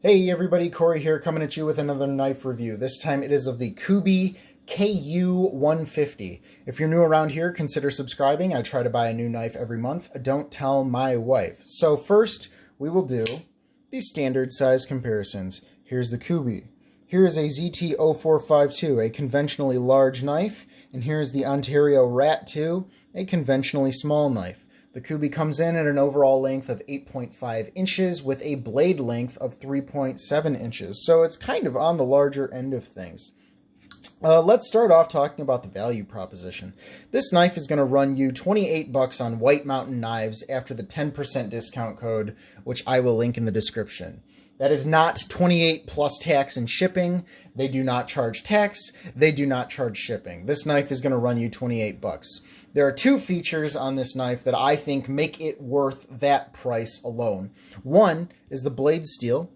Hey everybody, Corey here coming at you with another knife review. This time it is of the KUBEY KU150. If you're new around here, consider subscribing. I try to buy a new knife every month. Don't tell my wife. So first, we will do the standard size comparisons. Here's the KUBEY. Here is a ZT0452, a conventionally large knife, and here's the Ontario Rat 2, a conventionally small knife. The KUBEY comes in at an overall length of 8.5 inches with a blade length of 3.7 inches, so it's kind of on the larger end of things. Let's start off talking about the value proposition. This knife is going to run you 28 bucks on White Mountain Knives after the 10% discount code, which I will link in the description. That is not 28 plus tax and shipping. They do not charge tax. They do not charge shipping. This knife is going to run you 28 bucks. There are two features on this knife that I think make it worth that price alone. One is the blade steel,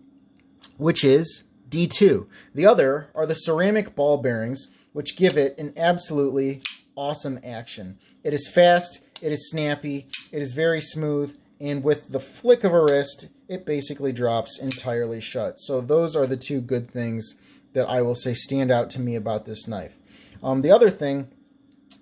which is D2. The other are the ceramic ball bearings, which give it an absolutely awesome action. It is fast, it is snappy, it is very smooth, and with the flick of a wrist, it basically drops entirely shut. So those are the two good things that I will say stand out to me about this knife. The other thing,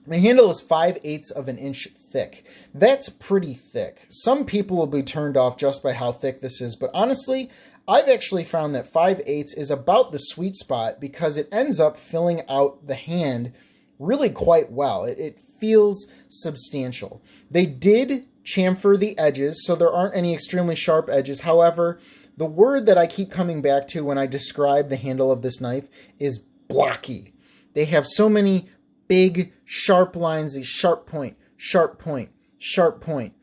the handle is 5/8 of an inch thick. That's pretty thick. Some people will be turned off just by how thick this is, but honestly, I've actually found that 5/8 is about the sweet spot because it ends up filling out the hand really quite well. It feels substantial. They did chamfer the edges, so there aren't any extremely sharp edges. However, the word that I keep coming back to when I describe the handle of this knife is blocky. They have so many big sharp lines, these sharp point, sharp point, sharp point.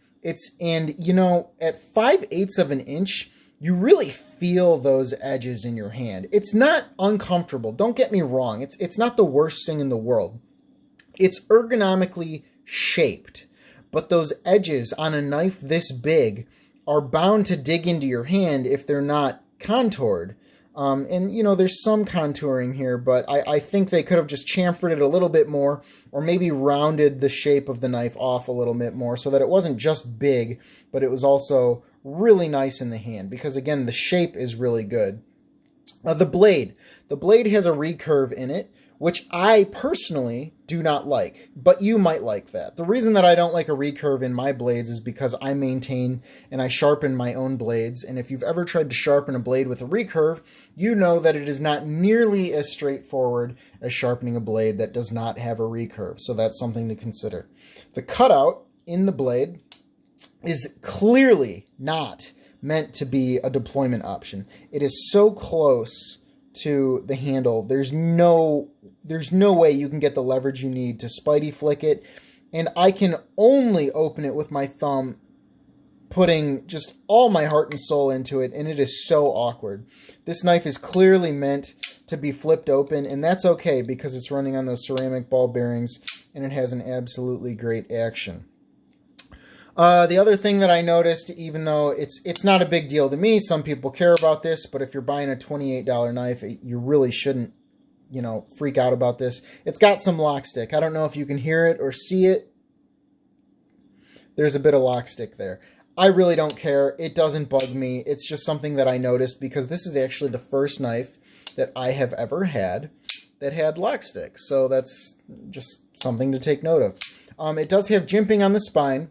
And you know, at 5/8 of an inch, you really feel those edges in your hand. It's not uncomfortable. Don't get me wrong. It's not the worst thing in the world. It's ergonomically shaped. But those edges on a knife this big are bound to dig into your hand if they're not contoured. And, you know, there's some contouring here, but I think they could have just chamfered it a little bit more or maybe rounded the shape of the knife off a little bit more so that it wasn't just big, but it was also really nice in the hand because, again, the shape is really good. The blade. The blade has a recurve in it, which I personally do not like, but you might like that. The reason that I don't like a recurve in my blades is because I maintain and I sharpen my own blades, and if you've ever tried to sharpen a blade with a recurve, you know that it is not nearly as straightforward as sharpening a blade that does not have a recurve, so that's something to consider. The cutout in the blade is clearly not meant to be a deployment option. It is so close to the handle, there's no way you can get the leverage you need to spidey flick it, and I can only open it with my thumb, putting just all my heart and soul into it, and it is so awkward. This knife is clearly meant to be flipped open, and that's okay because it's running on those ceramic ball bearings, and it has an absolutely great action. The other thing that I noticed, even though it's not a big deal to me, some people care about this, but if you're buying a $28 knife, you really shouldn't, you know, freak out about this. It's got some lock stick. I don't know if you can hear it or see it. There's a bit of lock stick there. I really don't care. It doesn't bug me. It's just something that I noticed because this is actually the first knife that I have ever had that had lock stick. So that's just something to take note of. It does have jimping on the spine.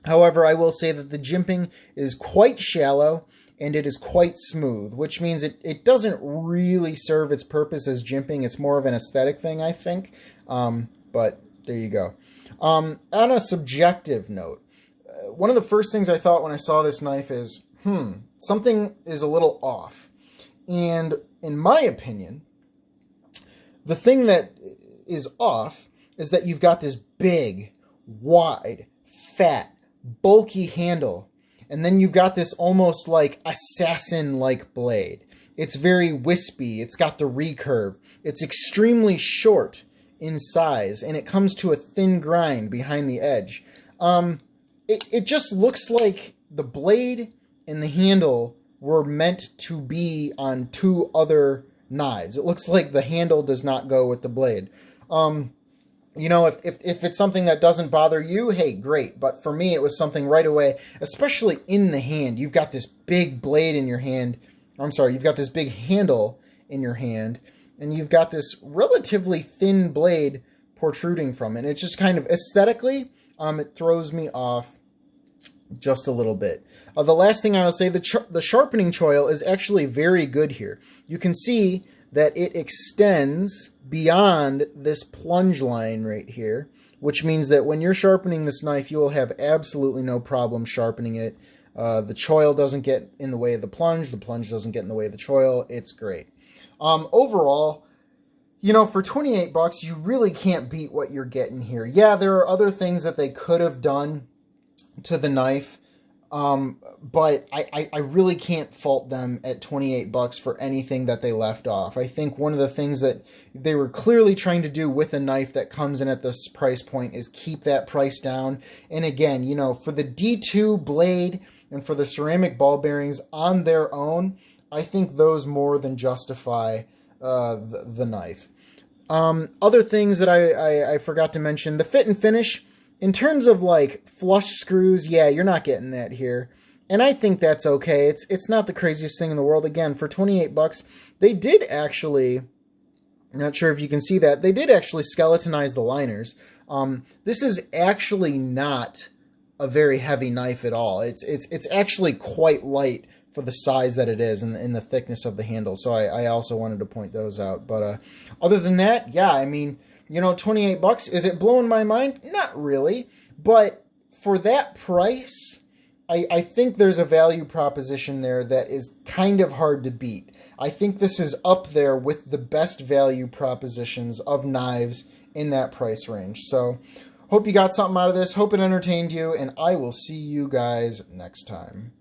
However, I will say that the jimping is quite shallow and it is quite smooth, which means it doesn't really serve its purpose as jimping. It's more of an aesthetic thing, I think. But there you go. On a subjective note, one of the first things I thought when I saw this knife is, something is a little off. And in my opinion, the thing that is off is that you've got this big, wide, fat, bulky handle, and then you've got this almost like assassin-like blade. It's very wispy, it's got the recurve, it's extremely short in size, and it comes to a thin grind behind the edge. It just looks like the blade and the handle were meant to be on two other knives. It looks like the handle does not go with the blade. You know, if it's something that doesn't bother you, hey, great. But for me, it was something right away, especially in the hand. You've got this big blade in your hand. I'm sorry, you've got this big handle in your hand, and you've got this relatively thin blade protruding from it. And it's just kind of aesthetically, it throws me off just a little bit. The last thing I will say, the sharpening choil is actually very good here. You can see that it extends beyond this plunge line right here, which means that when you're sharpening this knife, you will have absolutely no problem sharpening it. The choil doesn't get in the way of the plunge doesn't get in the way of the choil. It's great. Overall, you know, for 28 bucks, you really can't beat what you're getting here. Yeah, there are other things that they could have done to the knife, but I really can't fault them at 28 bucks for anything that they left off. I think one of the things that they were clearly trying to do with a knife that comes in at this price point is keep that price down. And again, you know, for the D2 blade and for the ceramic ball bearings on their own, I think those more than justify the knife. Other things that I forgot to mention, the fit and finish. In terms of like flush screws, yeah, you're not getting that here. And I think that's okay. It's not the craziest thing in the world. Again, for 28 bucks, they did actually, I'm not sure if you can see that, they did actually skeletonize the liners. This is actually not a very heavy knife at all. It's actually quite light for the size that it is and the thickness of the handle. So I also wanted to point those out. But other than that, yeah, I mean, you know, 28 bucks, is it blowing my mind? Not really. But for that price, I think there's a value proposition there that is kind of hard to beat. I think this is up there with the best value propositions of knives in that price range. So, hope you got something out of this. Hope it entertained you, and I will see you guys next time.